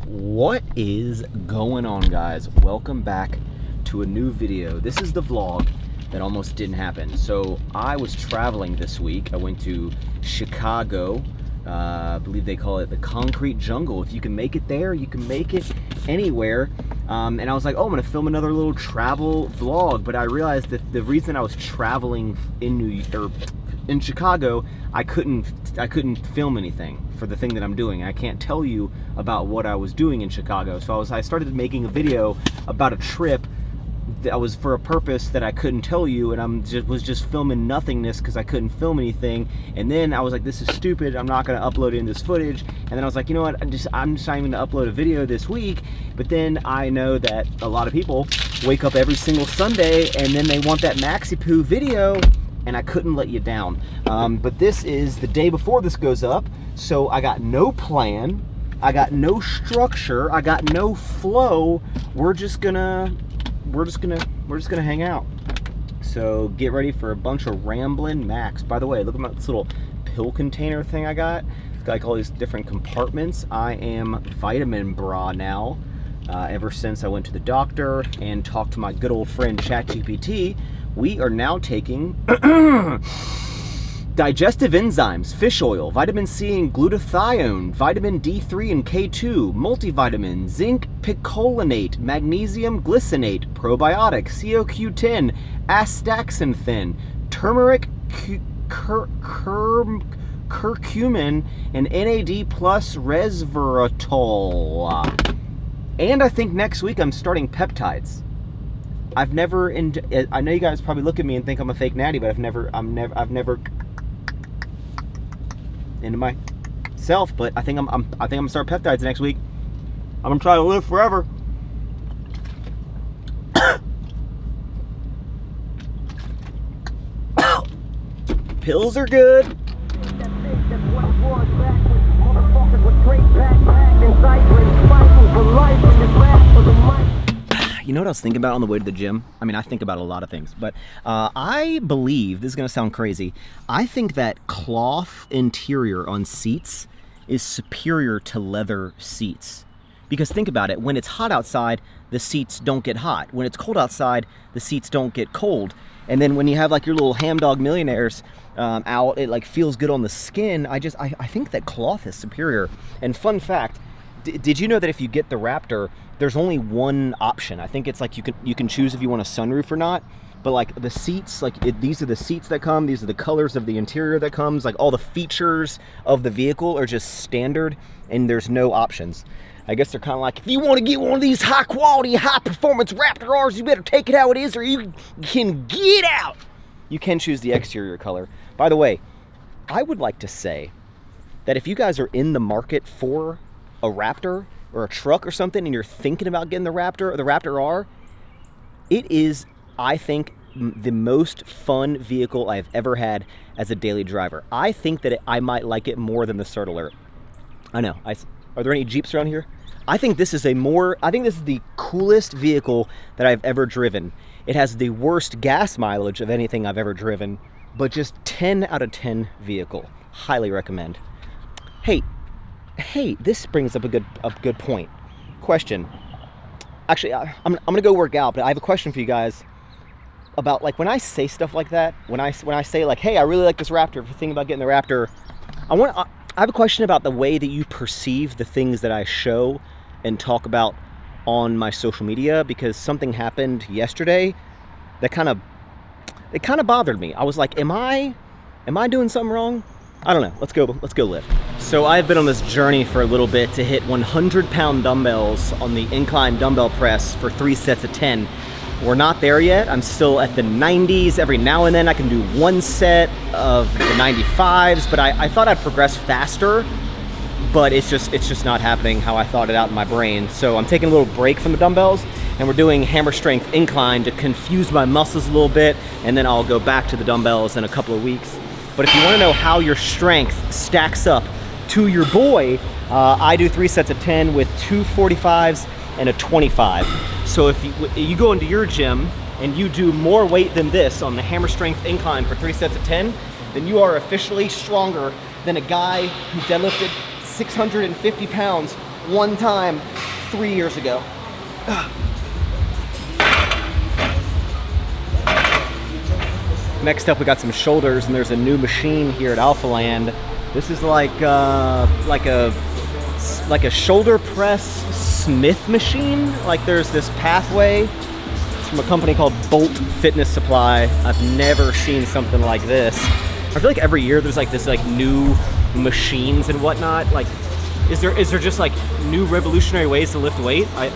What is going on, guys? Welcome back to a new video. This is the vlog that almost didn't happen. So I was traveling this week. I went to Chicago. I believe they call it the concrete jungle. If you can make it there, you can make it anywhere. And I was like, oh, I'm gonna film another little travel vlog. But I realized that the reason I was traveling in Chicago, I couldn't film anything for the thing that I'm doing. I can't tell you about what I was doing in Chicago. So I started making a video about a trip that was for a purpose that I couldn't tell you, and was just filming nothingness because I couldn't film anything. And then I was like, this is stupid, I'm not gonna upload in this footage. And then I was like, you know what, I'm just not even gonna upload a video this week. But then I know that a lot of people wake up every single Sunday and then they want that Maxi Poo video, and I couldn't let you down. But this is the day before this goes up, so I got no plan, I got no structure, I got no flow. We're just gonna hang out. So get ready for a bunch of rambling Max. By the way, look at this little pill container thing I got. It's got like all these different compartments. I am vitamin bra now. Ever since I went to the doctor and talked to my good old friend ChatGPT, we are now taking digestive enzymes, fish oil, vitamin C and glutathione, vitamin D3 and K2, multivitamin, zinc picolinate, magnesium glycinate, probiotic, CoQ10, astaxanthin, turmeric, curcumin, and NAD plus resveratrol. And I think next week I'm starting peptides. I know you guys probably look at me and think I'm a fake natty, but I've never into myself. But I think I'm gonna start peptides next week. I'm gonna try to live forever. Pills are good. You know what I was thinking about on the way to the gym? I mean, I think about a lot of things, but I believe, this is gonna sound crazy, I think that cloth interior on seats is superior to leather seats. Because think about it, when it's hot outside, the seats don't get hot. When it's cold outside, the seats don't get cold. And then when you have like your little ham dog millionaires out, it like feels good on the skin. I think that cloth is superior. And fun fact, did you know that if you get the Raptor, there's only one option? I think it's like you can choose if you want a sunroof or not. But like the seats, these are the seats that come, these are the colors of the interior that comes, like all the features of the vehicle are just standard and there's no options. I guess they're kind of like, if you want to get one of these high quality, high performance Raptor R's, you better take it how it is or you can get out. You can choose the exterior color. By the way, I would like to say that if you guys are in the market for a Raptor or a truck or something and you're thinking about getting the Raptor or the Raptor R, it is, I think, the most fun vehicle I've ever had as a daily driver. I think that I might like it more than the Cert Alert. I know. Are there any Jeeps around here? I think this is the coolest vehicle that I've ever driven. It has the worst gas mileage of anything I've ever driven, but just 10 out of 10 vehicle. Highly recommend. Hey, this brings up a good point. Question. Actually, I'm gonna go work out, but I have a question for you guys about, like, when I say stuff like that, when I say like, hey, I really like this Raptor, if you're thinking about getting the Raptor, I have a question about the way that you perceive the things that I show and talk about on my social media, because something happened yesterday that kind of bothered me. I was like, am I doing something wrong? I don't know. Let's go lift. So I've been on this journey for a little bit to hit 100-pound dumbbells on the incline dumbbell press for 3 sets of 10. We're not there yet. I'm still at the 90s. Every now and then I can do 1 set of the 95s, but I thought I'd progress faster, but it's just not happening how I thought it out in my brain. So I'm taking a little break from the dumbbells and we're doing hammer strength incline to confuse my muscles a little bit, and then I'll go back to the dumbbells in a couple of weeks. But if you want to know how your strength stacks up to your boy, I do 3 sets of 10 with 2 45s and a 25. So if you go into your gym and you do more weight than this on the hammer strength incline for 3 sets of 10, then you are officially stronger than a guy who deadlifted 650 pounds one time 3 years ago. Next up, we got some shoulders, and there's a new machine here at Alpha Land. This is like a shoulder press Smith machine. Like there's this pathway. It's from a company called Bolt Fitness Supply. I've never seen something like this. I feel like every year there's like this like new machines and whatnot. Like, is there just like new revolutionary ways to lift weight? I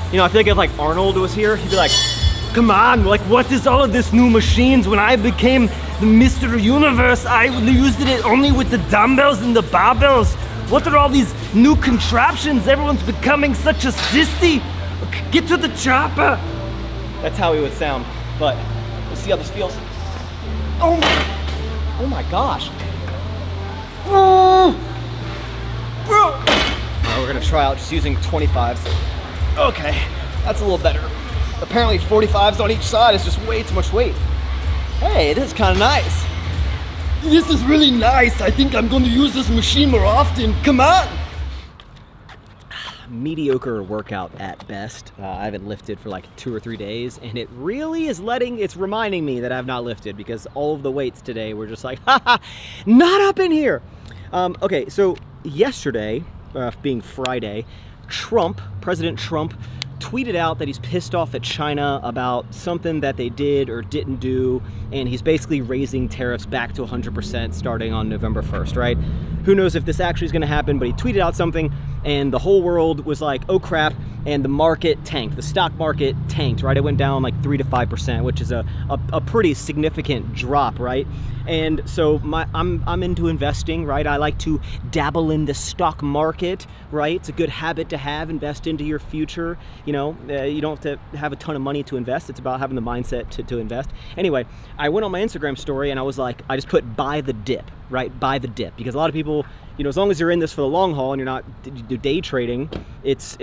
feel like if like Arnold was here, he'd be like, come on, like what is all of this new machines? When I became the Mr. Universe, I used it only with the dumbbells and the barbells. What are all these new contraptions? Everyone's becoming such a sissy. Get to the chopper. That's how he would sound, but we'll see how this feels. Oh my gosh. Oh. We're gonna try out just using 25s. Okay, that's a little better. Apparently 45s on each side is just way too much weight. Hey, this is kind of nice. This is really nice. I think I'm going to use this machine more often. Come on. Mediocre workout at best. I haven't lifted for like 2 or 3 days, and it really is it's reminding me that I've not lifted because all of the weights today were just like, haha, not up in here. Okay, so yesterday, being Friday, President Trump, tweeted out that he's pissed off at China about something that they did or didn't do, and he's basically raising tariffs back to 100% starting on November 1st, right? Who knows if this actually is going to happen, but he tweeted out something, and the whole world was like, oh crap, and the market tanked. The stock market tanked, right? It went down like 3 to 5%, which is a pretty significant drop, right? And so I'm into investing, right? I like to dabble in the stock market, right? It's a good habit to have. Invest into your future. You know, you don't have to have a ton of money to invest. It's about having the mindset to invest. Anyway, I went on my Instagram story and I was like, I just put buy the dip, right? Buy the dip, because a lot of people, you know, as long as you're in this for the long haul and you're not day trading, it's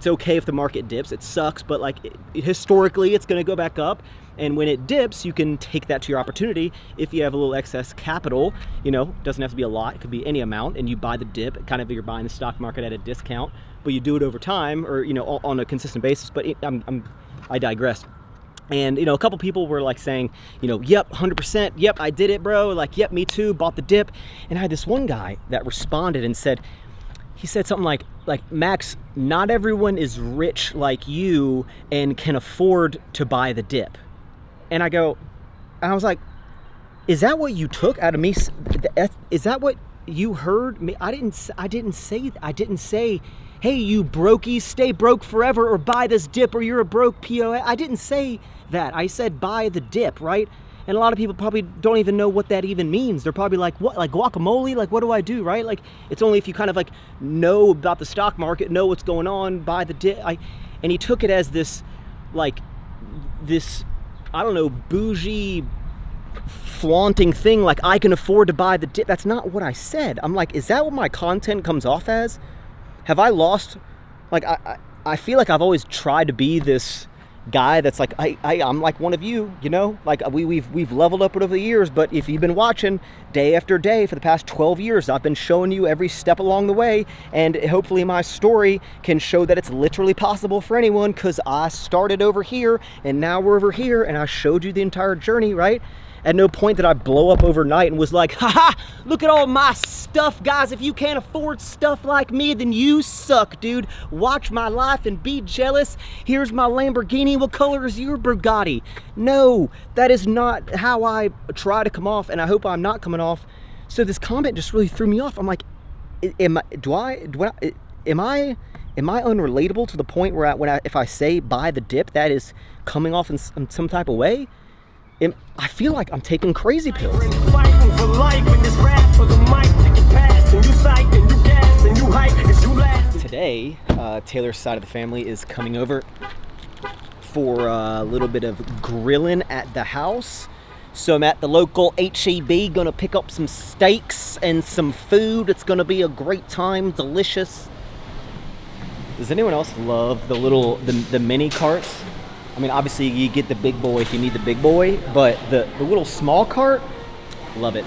okay if the market dips. It sucks, but like historically, it's going to go back up. And when it dips, you can take that to your opportunity. If you have a little excess capital, you know, it doesn't have to be a lot, it could be any amount, and you buy the dip, kind of you're buying the stock market at a discount, but you do it over time or, you know, on a consistent basis. But I digress. And, you know, a couple people were like saying, you know, yep, 100%, yep, I did it, bro. Like, yep, me too, bought the dip. And I had this one guy that responded and said, he said something like, Max, not everyone is rich like you and can afford to buy the dip. And I was like, is that what you took out of me? Is that what you heard me? I didn't say, hey, you brokies, stay broke forever or buy this dip or you're a broke POA. I didn't say that. I said buy the dip, right? And a lot of people probably don't even know what that even means. They're probably like, what, like guacamole? Like, what do I do, right? Like, it's only if you kind of like know about the stock market, know what's going on, buy the dip. And he took it as this, I don't know, bougie, flaunting thing, like I can afford to buy the dip. That's not what I said. I'm like, is that what my content comes off as? Have I lost, like, I feel like I've always tried to be this guy that's like, I'm like one of you, you know, like we've leveled up over the years. But if you've been watching day after day for the past 12 years, I've been showing you every step along the way, and hopefully my story can show that it's literally possible for anyone, because I started over here and now we're over here, and I showed you the entire journey, right? At no point did I blow up overnight and was like, haha, look at all my stuff, guys. If you can't afford stuff like me, then you suck, dude. Watch my life and be jealous. Here's my Lamborghini. What color is your Bugatti? No, that is not how I try to come off, and I hope I'm not coming off. So this comment just really threw me off. I'm like, am I unrelatable to the point where if I say buy the dip, that is coming off in some type of way? I feel like I'm taking crazy pills. Today, Taylor's side of the family is coming over for a little bit of grilling at the house. So I'm at the local HEB, gonna pick up some steaks and some food. It's gonna be a great time, delicious. Does anyone else love the mini carts? I mean, obviously you get the big boy if you need the big boy, but the little small cart, love it.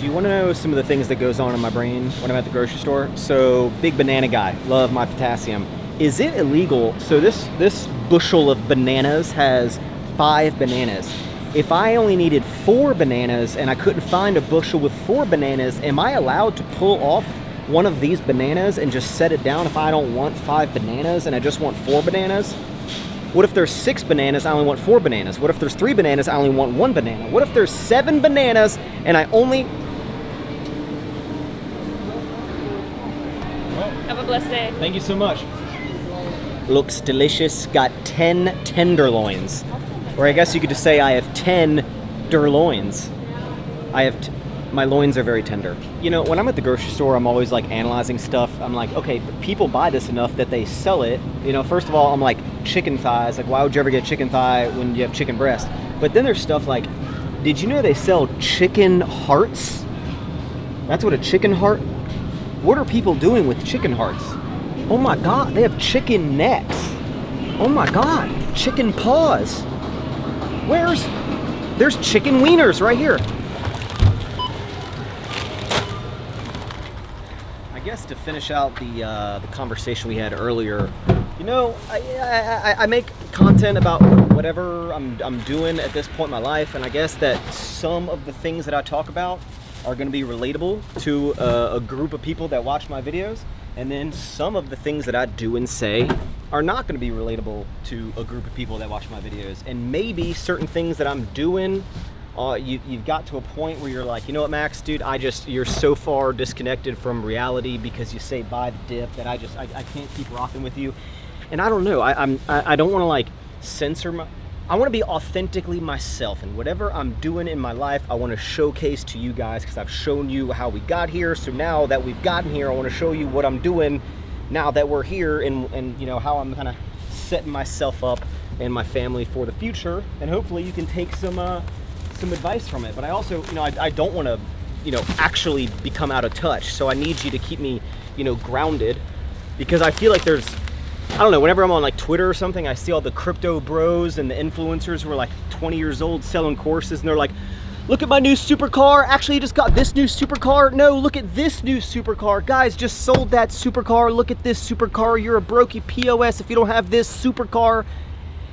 Do you want to know some of the things that goes on in my brain when I'm at the grocery store? So, big banana guy, love my potassium. Is it illegal? So this bushel of bananas has 5 bananas. If I only needed 4 bananas and I couldn't find a bushel with 4 bananas, am I allowed to pull off one of these bananas and just set it down if I don't want 5 bananas and I just want 4 bananas? What if there's 6 bananas, I only want 4 bananas? What if there's 3 bananas, I only want 1 banana? What if there's 7 bananas and I only... Have a blessed day. Thank you so much. Looks delicious. Got 10 tenderloins. Or I guess you could just say I have 10 derloins. My loins are very tender. You know, when I'm at the grocery store, I'm always like analyzing stuff. I'm like, okay, but people buy this enough that they sell it. You know, first of all, I'm like, chicken thighs. Like, why would you ever get chicken thigh when you have chicken breast? But then there's stuff like, did you know they sell chicken hearts? That's what a chicken heart... What are people doing with chicken hearts? Oh my God, they have chicken necks. Oh my God, chicken paws. There's chicken wieners right here. I guess to finish out the conversation we had earlier, you know, I make content about whatever I'm doing at this point in my life, and I guess that some of the things that I talk about are going to be relatable to a group of people that watch my videos, and then some of the things that I do and say are not going to be relatable to a group of people that watch my videos. And maybe certain things that I'm doing, you've got to a point where you're like, you know what, Max, dude, you're so far disconnected from reality because you say buy the dip that I can't keep rocking with you. And I don't know, I don't want to like censor I want to be authentically myself, and whatever I'm doing in my life, I want to showcase to you guys, because I've shown you how we got here. So now that we've gotten here, I want to show you what I'm doing now that we're here, and you know, how I'm kind of setting myself up and my family for the future. And hopefully you can take some advice from it. But I also, you know, I don't want to, you know, actually become out of touch. So I need you to keep me, you know, grounded, because I feel like there's, I don't know, whenever I'm on like Twitter or something, I see all the crypto bros and the influencers who are like 20 years old selling courses, and they're like, look at my new supercar. Actually, just got this new supercar. No, look at this new supercar. Guys, just sold that supercar. Look at this supercar. You're a brokey POS if you don't have this supercar.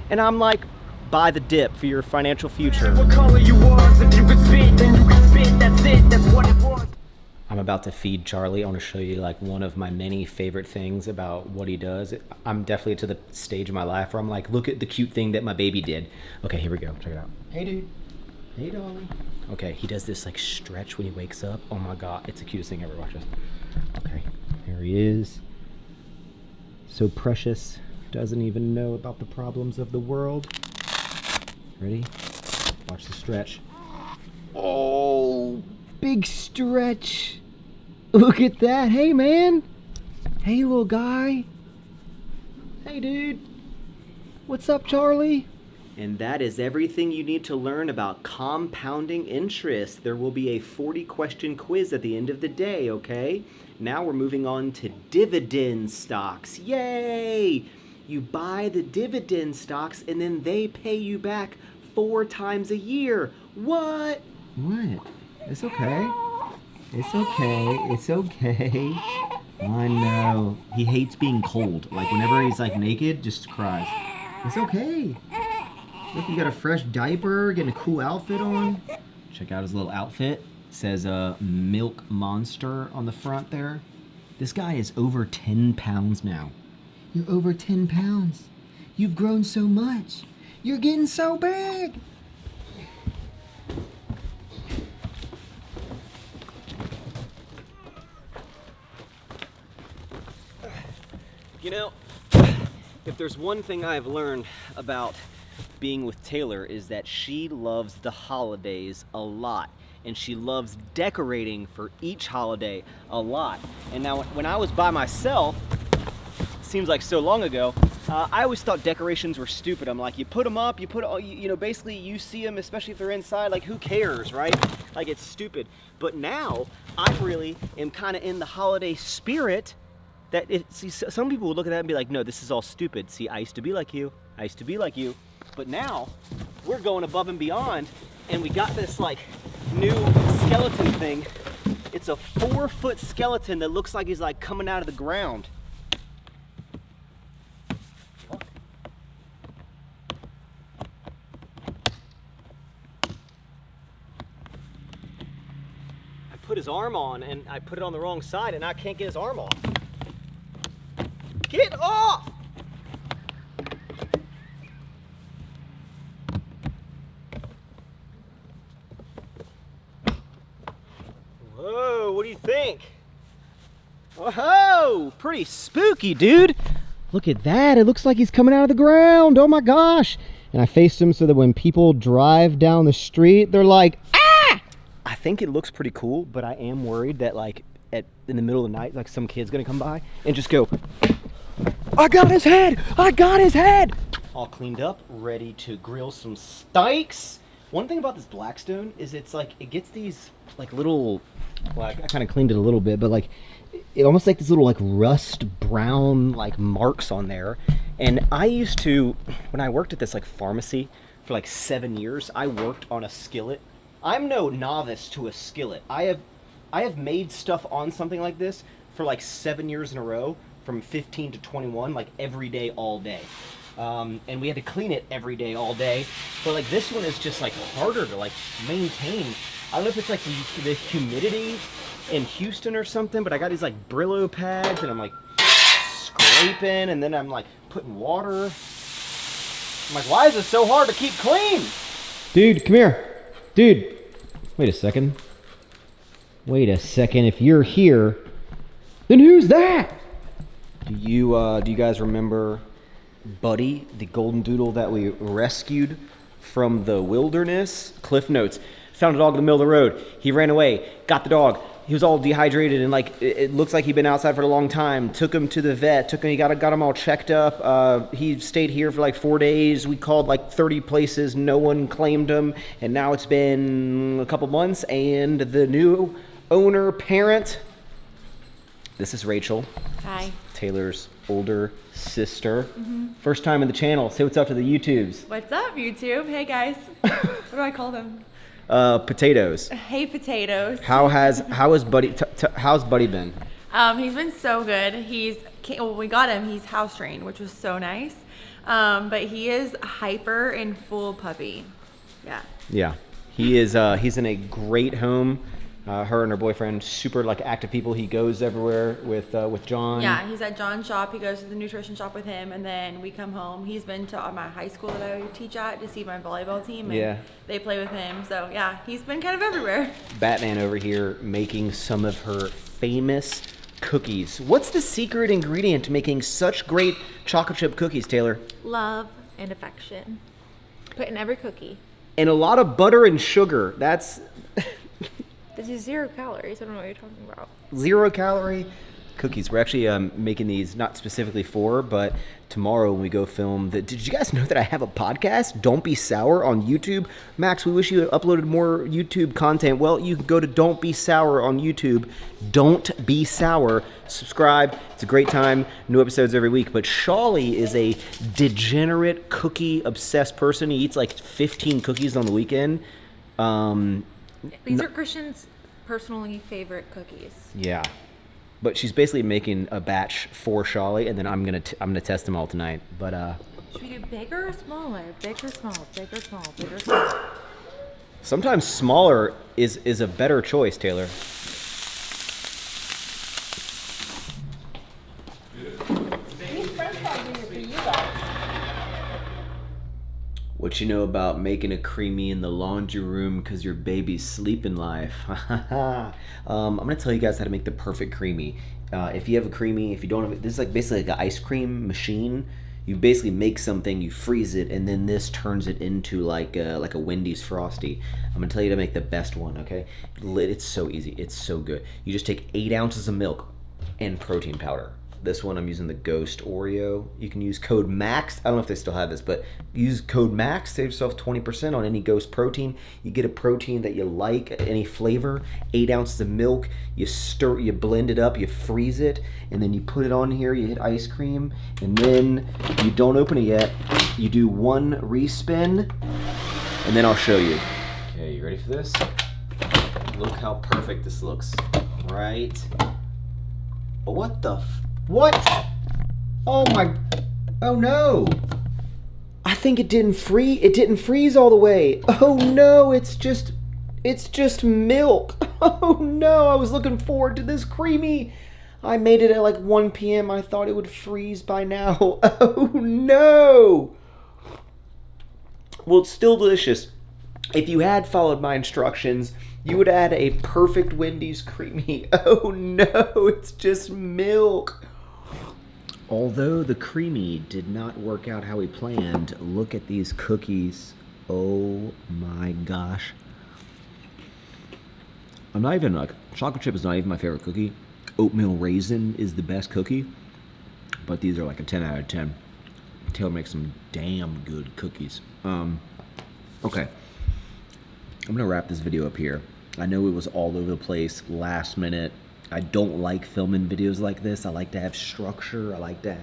And I'm like, buy the dip for your financial future. What color you was, if you could spit, then you could spit. That's it, that's what it was. I'm about to feed Charlie. I want to show you like one of my many favorite things about what he does. I'm definitely to the stage of my life where I'm like, look at the cute thing that my baby did. Okay, here we go. Check it out. Hey, dude. Hey, darling. Okay, he does this like stretch when he wakes up. Oh my God, it's the cutest thing ever. Watch this. Okay, here he is. So precious. Doesn't even know about the problems of the world. Ready? Watch the stretch. Oh, big stretch. Look at that. Hey, man. Hey, little guy. Hey, dude. What's up, Charlie? And that is everything you need to learn about compounding interest. There will be a 40-question quiz at the end of the day, okay? Now we're moving on to dividend stocks. Yay! You buy the dividend stocks and then they pay you back 4 times a year. What? What? It's okay. It's okay. It's okay. I know. He hates being cold. Like whenever he's like naked, just cries. It's okay. Look, you got a fresh diaper, getting a cool outfit on. Check out his little outfit. It says Milk Monster on the front there. This guy is over 10 pounds now. You're over 10 pounds. You've grown so much. You're getting so big. You know, if there's one thing I've learned about being with Taylor is that she loves the holidays a lot, and she loves decorating for each holiday a lot. And now when I was by myself, seems like so long ago, I always thought decorations were stupid. I'm like, you put them up, you know, basically you see them, especially if they're inside, like who cares, right? Like it's stupid. But now I really am kind of in the holiday spirit. See, some people would look at that and be like, no, this is all stupid. See, I used to be like you. I used to be like you. But now we're going above and beyond, and we got this like new skeleton thing It's a 4-foot skeleton that looks like he's like coming out of the ground. I put his arm on and I put it on the wrong side and I can't get his arm off. Get off! Whoa, what do you think? Whoa, pretty spooky, dude. Look at that, it looks like he's coming out of the ground. Oh my gosh. And I faced him so that when people drive down the street, they're like, ah! I think it looks pretty cool, but I am worried that like in the middle of the night, like some kid's gonna come by and just go, I got his head, I got his head. All cleaned up, ready to grill some steaks. One thing about this Blackstone is it's like, it gets these like little, well, I kind of cleaned it a little bit, but like, it almost like these little like rust brown like marks on there. And I used to, when I worked at this like pharmacy for like 7 years, I worked on a skillet. I'm no novice to a skillet. I have made stuff on something like this for like 7 years in a row, from 15 to 21, like every day, all day. And we had to clean it every day, all day. But like this one is just like harder to like maintain. I don't know if it's like the humidity in Houston or something, but I got these like Brillo pads and I'm like scraping and then I'm like putting water. I'm like, why is it so hard to keep clean? Dude, come here. Dude, wait a second. Wait a second, if you're here, then who's that? Do you guys remember Buddy, the golden doodle that we rescued from the wilderness? Cliff notes: found a dog in the middle of the road. He ran away, got the dog. He was all dehydrated and like it looks like he'd been outside for a long time. Took him to the vet. He got him all checked up. He stayed here for like 4 days. We called like 30 places. No one claimed him. And now it's been a couple months. And the new owner parent. This is Rachel. Hi. Taylor's older sister. Mm-hmm. First time in the channel. Say what's up to the YouTubes. What's up, YouTube? Hey guys. What do I call them? Potatoes. Hey, potatoes. How's Buddy been? He's been so good. When we got him, he's house trained, which was so nice. But he is hyper and full puppy. Yeah. Yeah. He is. He's in a great home. Her and her boyfriend, super like active people. He goes everywhere with John. Yeah, he's at John's shop. He goes to the nutrition shop with him, and then we come home. He's been to my high school that I teach at to see my volleyball team, and they play with him. So yeah, he's been kind of everywhere. Batman over here making some of her famous cookies. What's the secret ingredient to making such great chocolate chip cookies, Taylor? Love and affection. Put in every cookie. And a lot of butter and sugar. That's... This is 0 calories. I don't know what you're talking about. 0 calorie cookies. We're actually making these not specifically for, but tomorrow when we go film. Did you guys know that I have a podcast, Don't Be Sour, on YouTube? Max, we wish you had uploaded more YouTube content. Well, you can go to Don't Be Sour on YouTube. Don't Be Sour. Subscribe. It's a great time. New episodes every week. But Shawley is a degenerate cookie-obsessed person. He eats like 15 cookies on the weekend. These are Christian's personally favorite cookies. Yeah, but she's basically making a batch for Shawley, and then I'm gonna test them all tonight. But should we do bigger or smaller? Bigger, small, bigger, small, bigger, small. Sometimes smaller is a better choice, Taylor. What you know about making a creamy in the laundry room because your baby's sleeping life? I'm gonna tell you guys how to make the perfect creamy. If you have a creamy, if you don't have it, this is like basically like an ice cream machine. You basically make something, you freeze it, and then this turns it into like a Wendy's Frosty. I'm gonna tell you to make the best one, okay? It's so easy, it's so good. You just take 8 ounces of milk and protein powder. This one I'm using the Ghost Oreo. You can use code MAX. I don't know if they still have this, but use code MAX. Save yourself 20% on any Ghost protein. You get a protein that you like, any flavor. 8 ounces of milk. You stir, you blend it up, you freeze it, and then you put it on here. You hit ice cream, and then you don't open it yet. You do 1 respin, and then I'll show you. Okay, you ready for this? Look how perfect this looks. right? What the what? Oh my, oh no. I think it didn't freeze all the way. Oh no, it's just milk. Oh no, I was looking forward to this creamy. I made it at like 1 p.m. I thought it would freeze by now. Oh no. Well, it's still delicious. If you had followed my instructions, you would add a perfect Wendy's creamy. Oh no, it's just milk. Although the creamy did not work out how we planned, look at these cookies. Oh my gosh. I'm not even like, chocolate chip is not even my favorite cookie. Oatmeal raisin is the best cookie, but these are like a 10 out of 10. Taylor makes some damn good cookies. Okay. I'm gonna wrap this video up here. I know it was all over the place, last minute. I don't like filming videos like this. I like to have structure. I like to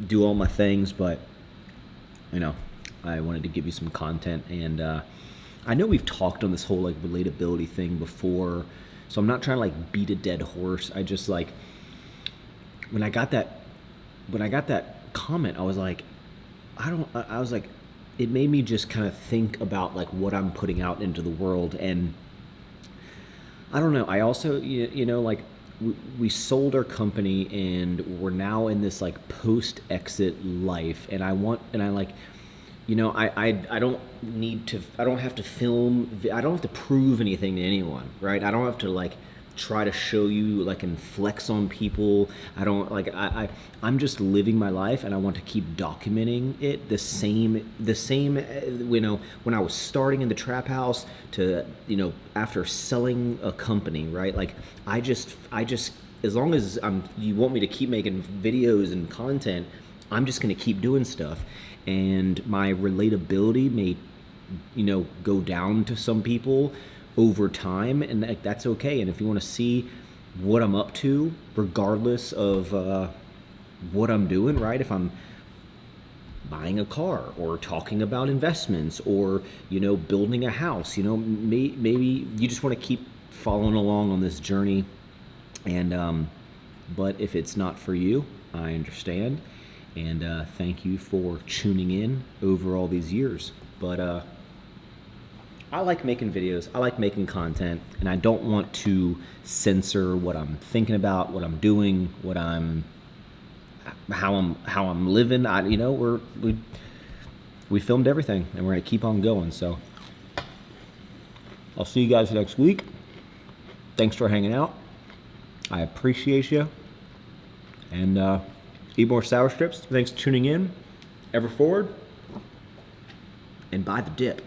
do all my things, but you know, I wanted to give you some content. And I know we've talked on this whole like relatability thing before, so I'm not trying to like beat a dead horse. I just like, when I got that comment, I was like, it made me just kind of think about like what I'm putting out into the world. And I don't know, I also, you know, like we sold our company and we're now in this like post-exit life, and I like, you know, I don't have to film, I don't have to prove anything to anyone, right? I don't have to like try to show you like and flex on people. I don't like, I'm just living my life, and I want to keep documenting it the same, you know, when I was starting in the trap house to, you know, after selling a company, right? Like I just as long as you want me to keep making videos and content, I'm just going to keep doing stuff. And my relatability may, you know, go down to some people over time, and that's okay. And if you want to see what I'm up to, regardless of what I'm doing, right? If I'm buying a car or talking about investments or, you know, building a house, you know, maybe you just want to keep following along on this journey. And but if it's not for you, I understand. And thank you for tuning in over all these years. But I like making videos, I like making content, and I don't want to censor what I'm thinking about, what I'm doing, how I'm living. You know, we filmed everything, and we're gonna keep on going. So I'll see you guys next week. Thanks for hanging out. I appreciate you. And eat more sour strips. Thanks for tuning in. Ever forward, and buy the dip.